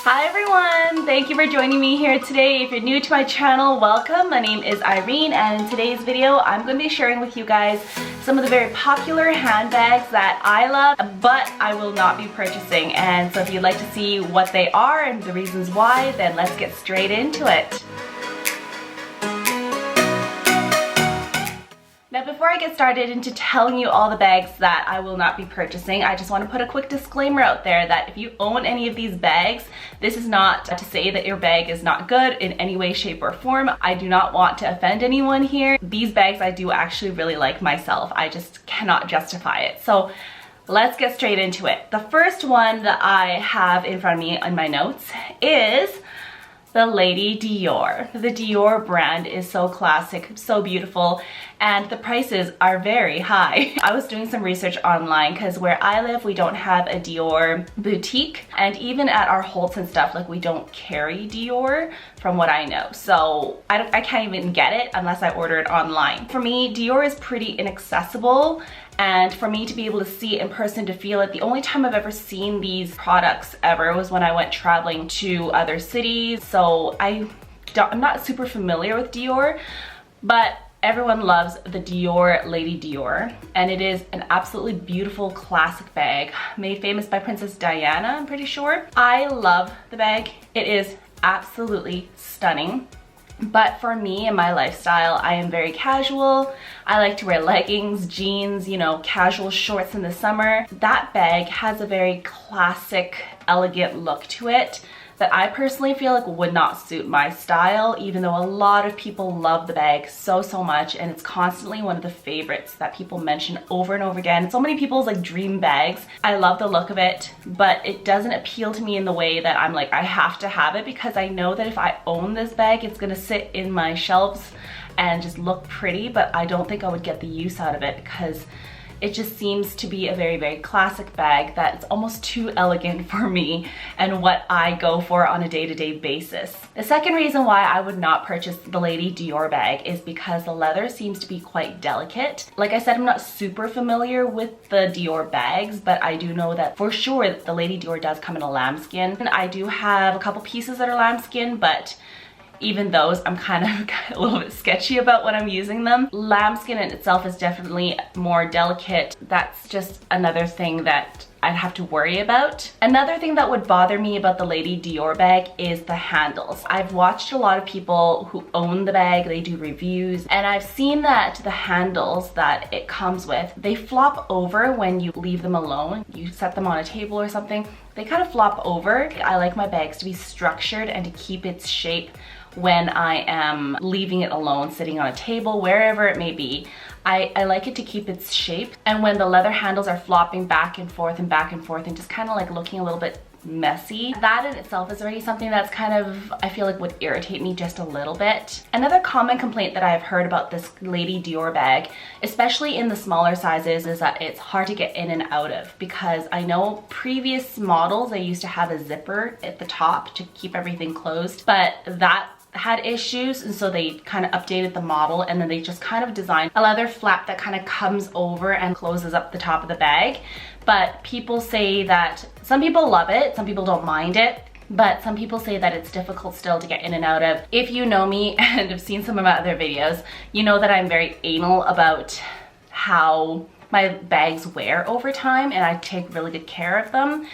Hi everyone! Thank you for joining me here today. If you're new to my channel, welcome. My name is Irene and in today's video I'm going to be sharing with you guys some of the very popular handbags that I love but I will not be purchasing. And so if you'd like to see what they are and the reasons why, then let's get straight into it. Now before I get started into telling you all the bags that I will not be purchasing, I just want to put a quick disclaimer out there that if you own any of these bags, this is not to say that your bag is not good in any way, shape, or form. I do not want to offend anyone here. These bags I do actually really like myself. I just cannot justify it. So let's get straight into it. The first one that I have in front of me on my notes is the Lady Dior. The Dior brand is so classic, so beautiful, and the prices are very high. I was doing some research online because where I live, we don't have a Dior boutique, and even at our Holtz and stuff, like we don't carry Dior from what I know. So I can't even get it unless I order it online. For me, Dior is pretty inaccessible, and for me to be able to see it in person, to feel it, the only time I've ever seen these products ever was when I went traveling to other cities. So I'm not super familiar with Dior, but everyone loves the Dior Lady Dior, and it is an absolutely beautiful classic bag made famous by Princess Diana, I'm pretty sure. I love the bag. It is absolutely stunning. But for me and my lifestyle, I am very casual. I like to wear leggings, jeans, you know, casual shorts in the summer. That bag has a very classic, elegant look to it that I personally feel like would not suit my style, even though a lot of people love the bag so much, and it's constantly one of the favorites that people mention over and over again. So many people's like dream bags. I love the look of it, but it doesn't appeal to me in the way that I'm like, I have to have it, because I know that if I own this bag, it's gonna sit in my shelves and just look pretty, but I don't think I would get the use out of it because it just seems to be a very classic bag that's almost too elegant for me and what I go for on a day-to-day basis. The second reason why I would not purchase the Lady Dior bag is because the leather seems to be quite delicate. Like I said, I'm not super familiar with the Dior bags, but I do know that for sure the Lady Dior does come in a lambskin. And I do have a couple pieces that are lambskin, but even those I'm kind of a little bit sketchy about when I'm using them. Lambskin in itself is definitely more delicate. That's just another thing that I'd have to worry about. Another thing that would bother me about the Lady Dior bag is the handles. I've watched a lot of people who own the bag, they do reviews, and I've seen that the handles that it comes with, they flop over when you leave them alone. You set them on a table or something, they kind of flop over. I like my bags to be structured and to keep its shape when I am leaving it alone, sitting on a table, wherever it may be. I like it to keep its shape, and when the leather handles are flopping back and forth and just kind of like looking a little bit messy, that in itself is already something that's kind of, I feel like would irritate me just a little bit. Another common complaint that I've heard about this Lady Dior bag, especially in the smaller sizes, is that it's hard to get in and out of, because I know previous models, they used to have a zipper at the top to keep everything closed, but that had issues, and so they kind of updated the model, and then they just kind of designed a leather flap that kind of comes over and closes up the top of the bag. But people say that some people love it, some people don't mind it, but some people say that it's difficult still to get in and out of. If you know me and have seen some of my other videos, you know that I'm very anal about how my bags wear over time, and I take really good care of them.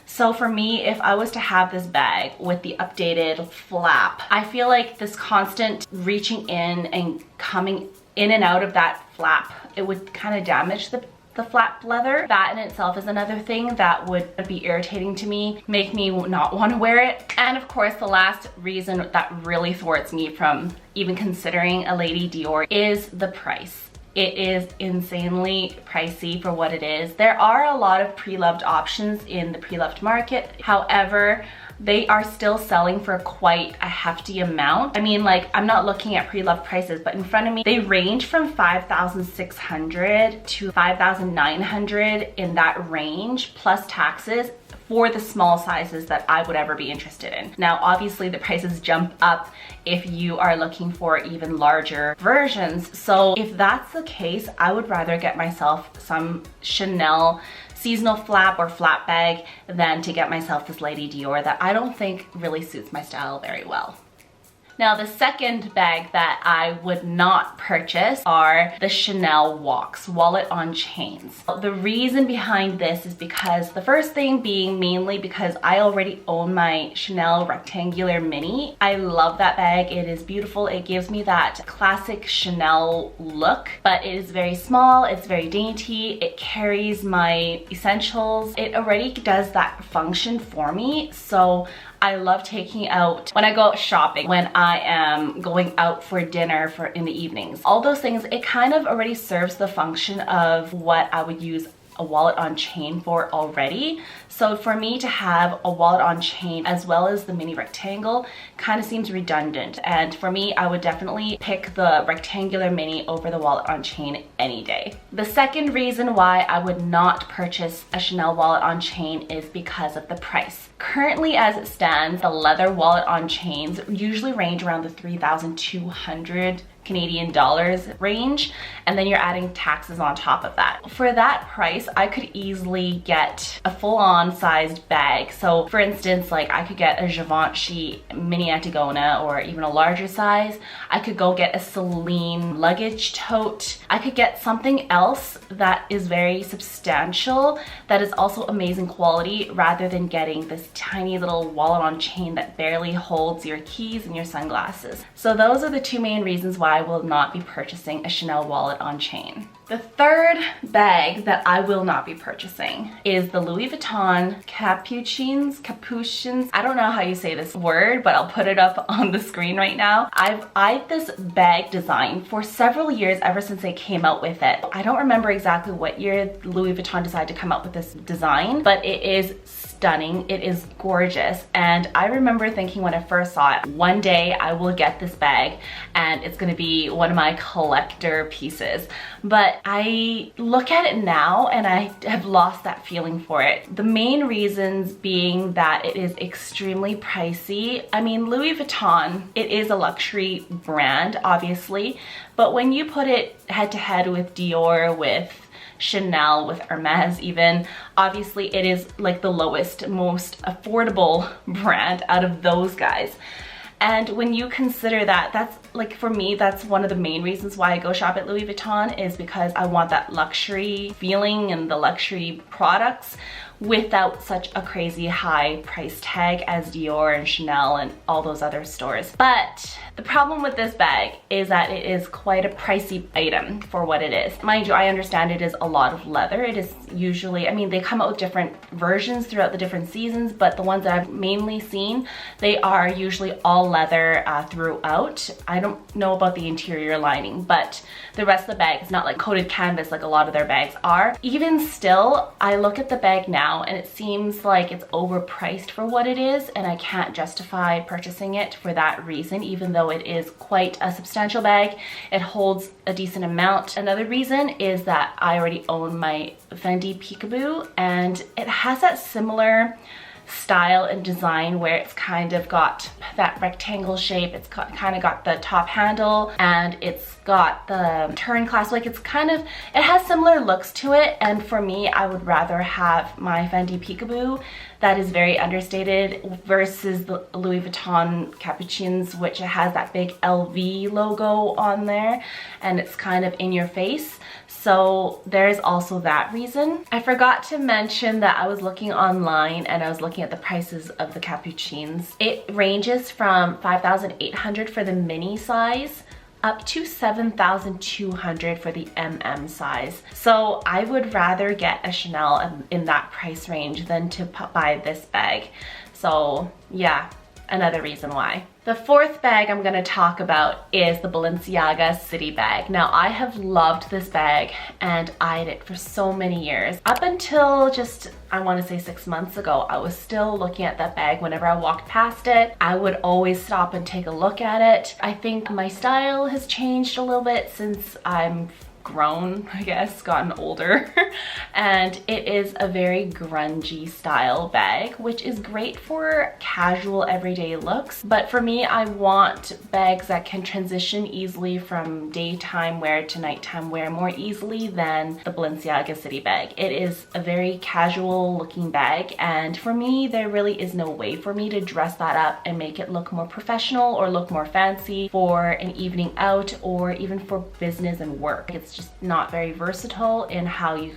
So for me, if I was to have this bag with the updated flap, I feel like this constant reaching in and coming in and out of that flap, it would kind of damage the flap leather. That in itself is another thing that would be irritating to me, make me not want to wear it. And of course, the last reason that really thwarts me from even considering a Lady Dior is the price. It is insanely pricey for what it is. There are a lot of pre-loved options in the pre-loved market. However, they are still selling for quite a hefty amount. I mean, like, I'm not looking at pre-loved prices, but in front of me, they range from $5,600 to $5,900 in that range, plus taxes, for the small sizes that I would ever be interested in. Now, obviously the prices jump up if you are looking for even larger versions. So if that's the case, I would rather get myself some Chanel seasonal flap or flap bag than to get myself this Lady Dior that I don't think really suits my style very well. Now, the second bag that I would not purchase are the Chanel Walks, wallet on chains. The reason behind this is because the first thing being mainly because I already own my Chanel rectangular mini. I love that bag. It is beautiful. It gives me that classic Chanel look, but it is very small. It's very dainty. It carries my essentials. It already does that function for me. So I love taking out when I go out shopping, when I am going out for dinner in the evenings. All those things, it kind of already serves the function of what I would use a wallet on chain for already. So for me to have a wallet on chain as well as the mini rectangle kind of seems redundant. And for me, I would definitely pick the rectangular mini over the wallet on chain any day. The second reason why I would not purchase a Chanel wallet on chain is because of the price. Currently, as it stands, the leather wallet on chains usually range around the 3,200 Canadian dollars range, and then you're adding taxes on top of that. For that price, I could easily get a full-on sized bag. So for instance, like I could get a Givenchy mini Antigona or even a larger size. I could go get a Celine luggage tote. I could get something else that is very substantial, that is also amazing quality, rather than getting this tiny little wallet on chain that barely holds your keys and your sunglasses. So those are the two main reasons why I will not be purchasing a Chanel wallet on chain. The third bag that I will not be purchasing is the Louis Vuitton Capucines. I don't know how you say this word, but I'll put it up on the screen right now. I've eyed this bag design for several years, ever since they came out with it. I don't remember exactly what year Louis Vuitton decided to come out with this design, but it is stunning. It is gorgeous. And I remember thinking when I first saw it, one day I will get this bag and it's going to be one of my collector pieces. But I look at it now and I have lost that feeling for it. The main reasons being that it is extremely pricey. I mean, Louis Vuitton, it is a luxury brand, obviously, but when you put it head to head with Dior, with Chanel, with Hermes even, obviously it is like the lowest, most affordable brand out of those guys. And when you consider that, that's like, for me, that's one of the main reasons why I go shop at Louis Vuitton, is because I want that luxury feeling and the luxury products without such a crazy high price tag as Dior and Chanel and all those other stores. But the problem with this bag is that it is quite a pricey item for what it is. Mind you, I understand it is a lot of leather. It is usually, I mean, they come out with different versions throughout the different seasons, but the ones that I've mainly seen, they are usually all leather throughout. I don't know about the interior lining, but the rest of the bag is not like coated canvas like a lot of their bags are. Even still, I look at the bag now and it seems like it's overpriced for what it is, and I can't justify purchasing it for that reason, even though it is quite a substantial bag. It holds a decent amount. Another reason is that I already own my Fendi Peekaboo, and it has that similar style and design where it's kind of got that rectangle shape. It's kind of got the top handle and it's got the turn clasp. Like, it's kind of, it has similar looks to it, and for me, I would rather have my Fendi Peekaboo that is very understated versus the Louis Vuitton Capucines, which has that big LV logo on there and it's kind of in your face. So there's also that reason. I forgot to mention that I was looking online and I was looking at the prices of the Capucines. It ranges from $5,800 for the mini size up to $7,200 for the MM size. So I would rather get a Chanel in that price range than to buy this bag. So yeah, another reason why. The fourth bag I'm gonna talk about is the Balenciaga City bag. Now, I have loved this bag and eyed it for so many years. Up until just, I wanna say 6 months ago, I was still looking at that bag whenever I walked past it. I would always stop and take a look at it. I think my style has changed a little bit since I'm grown, I guess, gotten older. And it is a very grungy style bag, which is great for casual everyday looks. But for me, I want bags that can transition easily from daytime wear to nighttime wear more easily than the Balenciaga City bag. It is a very casual looking bag, and for me, there really is no way for me to dress that up and make it look more professional or look more fancy for an evening out or even for business and work. It's just not very versatile in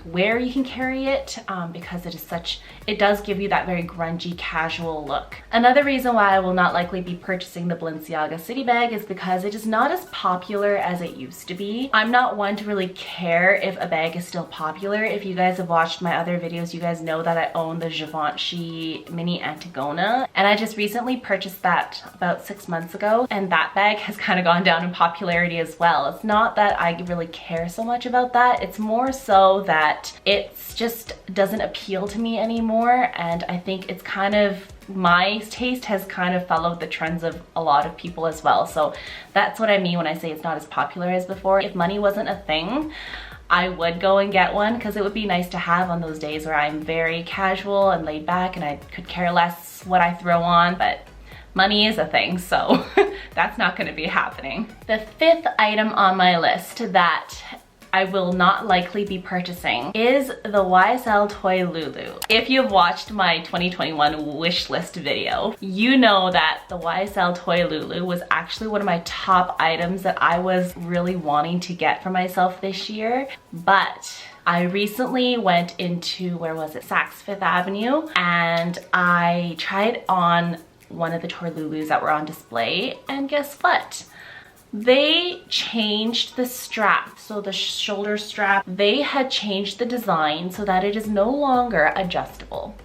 where you can carry it, because it does give you that very grungy casual look. Another reason why I will not likely be purchasing the Balenciaga City bag is because it is not as popular as it used to be. I'm not one to really care if a bag is still popular. If you guys have watched my other videos, you guys know that I own the Givenchy Mini Antigona, and I just recently purchased that about 6 months ago, and that bag has kind of gone down in popularity as well. It's not that I really care so much about that, it's more so that it just doesn't appeal to me anymore, and I think it's kind of, my taste has kind of followed the trends of a lot of people as well. So that's what I mean when I say it's not as popular as before. If money wasn't a thing, I would go and get one because it would be nice to have on those days where I'm very casual and laid back and I could care less what I throw on, but money is a thing, so that's not going to be happening. The fifth item on my list that I will not likely be purchasing is the YSL Toy Loulou. If you've watched my 2021 wish list video, you know that the YSL Toy Loulou was actually one of my top items that I was really wanting to get for myself this year. But I recently went into, where was it? Saks Fifth Avenue, and I tried on one of the Toy Loulous that were on display, and guess what? They changed the strap, so the shoulder strap, they had changed the design so that it is no longer adjustable.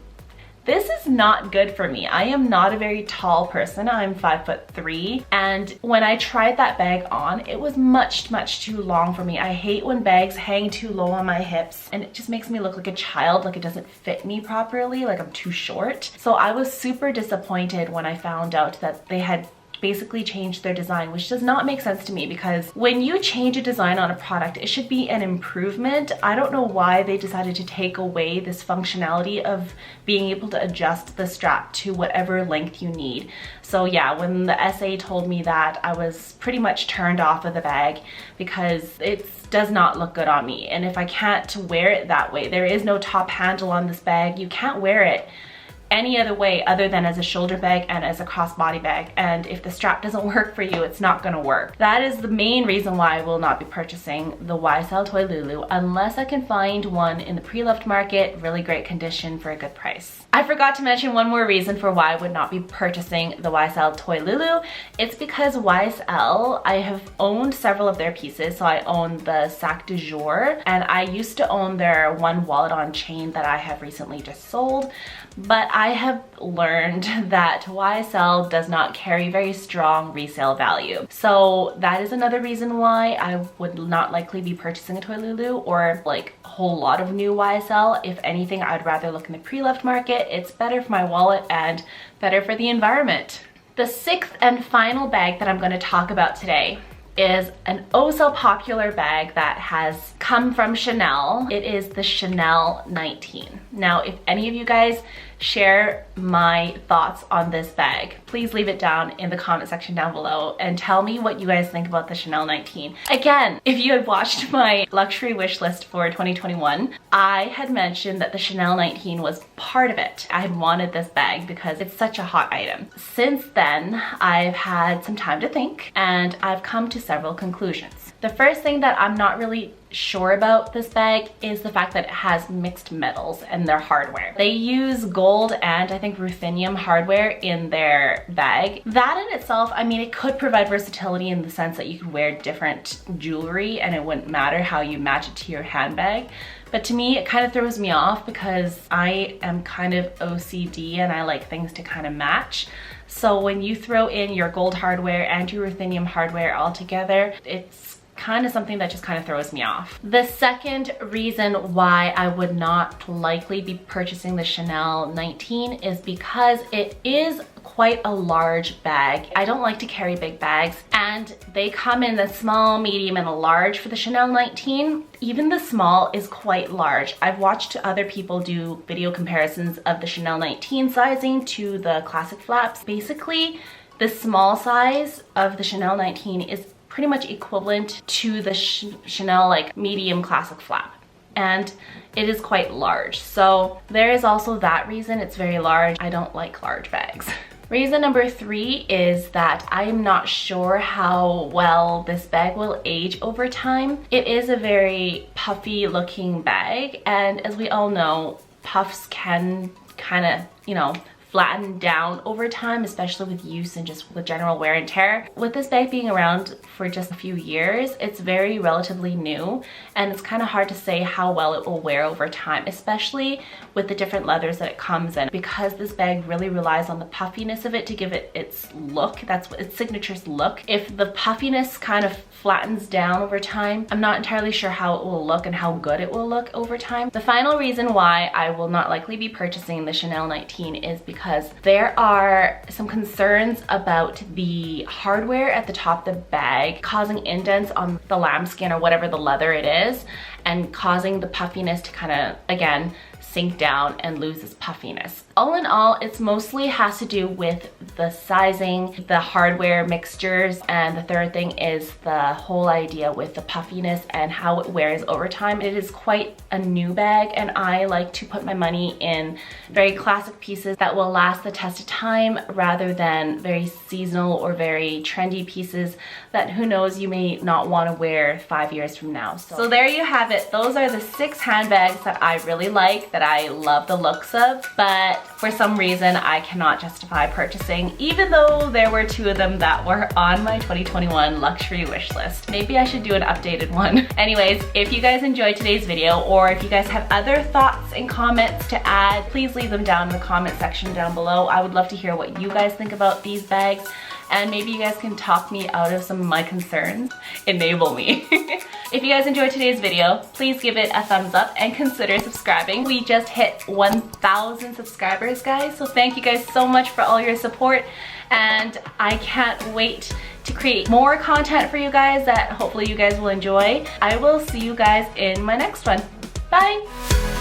This is not good for me. I am not a very tall person. I'm 5'3", and when I tried that bag on, it was much too long for me. I hate when bags hang too low on my hips, and it just makes me look like a child, like it doesn't fit me properly, like I'm too short. So I was super disappointed when I found out that they had basically changed their design, which does not make sense to me, because when you change a design on a product, it should be an improvement. I don't know why they decided to take away this functionality of being able to adjust the strap to whatever length you need. So yeah, when the SA told me that, I was pretty much turned off of the bag because it does not look good on me. And if I can't wear it that way, there is no top handle on this bag, you can't wear it any other way other than as a shoulder bag and as a crossbody bag, and if the strap doesn't work for you, it's not gonna work. That is the main reason why I will not be purchasing the YSL Toy Loulou unless I can find one in the pre-loved market, really great condition for a good price. I forgot to mention one more reason for why I would not be purchasing the YSL Toy Loulou. It's because YSL, I have owned several of their pieces. So I own the Sac de Jour, and I used to own their one wallet on chain that I have recently just sold. But I have learned that YSL does not carry very strong resale value. So that is another reason why I would not likely be purchasing a Toy Loulou or like a whole lot of new YSL. If anything, I'd rather look in the pre-loved market. It's better for my wallet and better for the environment. The sixth and final bag that I'm going to talk about today is an oh so popular bag that has come from Chanel. It is the Chanel 19. Now, if any of you guys share my thoughts on this bag, please leave it down in the comment section down below and tell me what you guys think about the Chanel 19. Again, if you had watched my luxury wish list for 2021, I had mentioned that the Chanel 19 was part of it. I had wanted this bag because it's such a hot item. Since then, I've had some time to think and I've come to several conclusions. The first thing that I'm not really sure about this bag is the fact that it has mixed metals in their hardware. They use gold and I think ruthenium hardware in their bag. That in itself, I mean, it could provide versatility in the sense that you could wear different jewelry and it wouldn't matter how you match it to your handbag. But to me, it kind of throws me off because I am kind of OCD and I like things to kind of match. So when you throw in your gold hardware and your ruthenium hardware all together, it's kind of something that just kind of throws me off. The second reason why I would not likely be purchasing the Chanel 19 is because it is quite a large bag. I don't like to carry big bags, and they come in the small, medium, and a large for the Chanel 19. Even the small is quite large. I've watched other people do video comparisons of the Chanel 19 sizing to the classic flaps. Basically, the small size of the Chanel 19 is pretty much equivalent to the Chanel like medium classic flap, and it is quite large. So there is also that reason. It's very large. I don't like large bags. Reason number 3 is that I am not sure how well this bag will age over time. It is a very puffy looking bag, and as we all know, puffs can kind of, you know, flatten down over time, especially with use and just with general wear and tear. With this bag being around for just a few years, it's very relatively new, and it's kind of hard to say how well it will wear over time, especially with the different leathers that it comes in, because this bag really relies on the puffiness of it to give it its look. That's what its signature look. If the puffiness kind of flattens down over time, I'm not entirely sure how it will look and how good it will look over time. The final reason why I will not likely be purchasing the Chanel 19 is because there are some concerns about the hardware at the top of the bag causing indents on the lambskin or whatever the leather it is, and causing the puffiness to kind of, again, sink down and lose its puffiness. All in all, it's mostly has to do with the sizing, the hardware mixtures, and the third thing is the whole idea with the puffiness and how it wears over time. It is quite a new bag, and I like to put my money in very classic pieces that will last the test of time rather than very seasonal or very trendy pieces that, who knows, you may not want to wear 5 years from now. So there you have it. Those are the 6 handbags that I really like, that I love the looks of, but for some reason I cannot justify purchasing, even though there were 2 of them that were on my 2021 luxury wish list. Maybe I should do an updated one. Anyways, if you guys enjoyed today's video, or if you guys have other thoughts and comments to add, please leave them down in the comment section down below. I would love to hear what you guys think about these bags, and maybe you guys can talk me out of some of my concerns. Enable me. If you guys enjoyed today's video, please give it a thumbs up and consider subscribing. We just hit 1,000 subscribers, guys, so thank you guys so much for all your support, and I can't wait to create more content for you guys that hopefully you guys will enjoy. I will see you guys in my next one. Bye!